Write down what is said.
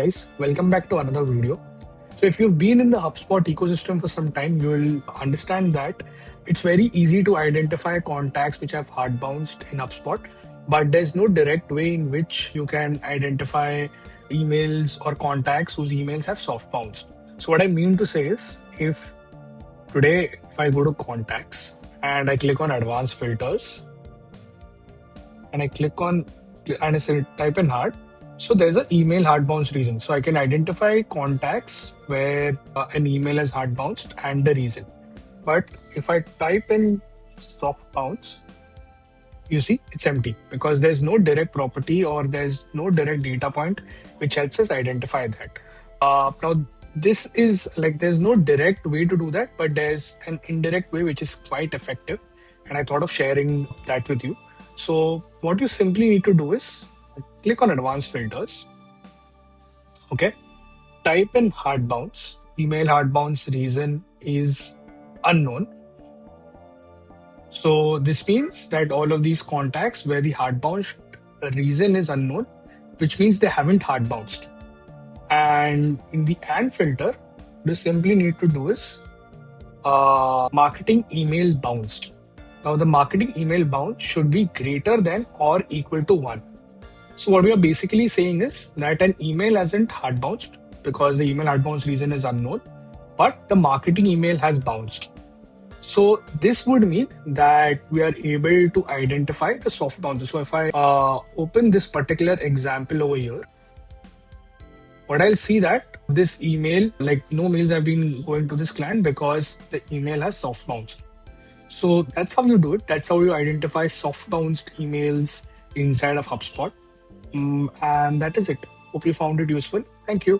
Guys, welcome back to another video. So if you've been in the HubSpot ecosystem for some time, you will understand that it's very easy to identify contacts which have hard bounced in HubSpot, but there's no direct way in which you can identify emails or contacts whose emails have soft bounced. So what I mean to say is, if I go to contacts and I click on advanced filters and I click on and I say type in hard. So there's an email hard bounce reason. So I can identify contacts where an email has hard bounced and the reason. But if I type in soft bounce, you see it's empty because there's no direct property or there's no direct data point which helps us identify that. Now, this is like there's no direct way to do that, but there's an indirect way which is quite effective. And I thought of sharing that with you. So what you simply need to do is click on advanced filters. Okay. Type in hard bounce. Email hard bounce reason is unknown. So this means that all of these contacts where the hard bounce reason is unknown, which means they haven't hard bounced. And in the and filter, what you simply need to do is marketing email bounced. Now the marketing email bounce should be greater than or equal to 1. So what we are basically saying is that an email hasn't hard bounced because the email hard bounce reason is unknown, but the marketing email has bounced. So this would mean that we are able to identify the soft bounces. So if I open this particular example over here, what I'll see that this email, like no mails have been going to this client because the email has soft bounced. So that's how you do it. That's how you identify soft bounced emails inside of HubSpot. And that is it. Hope you found it useful. Thank you.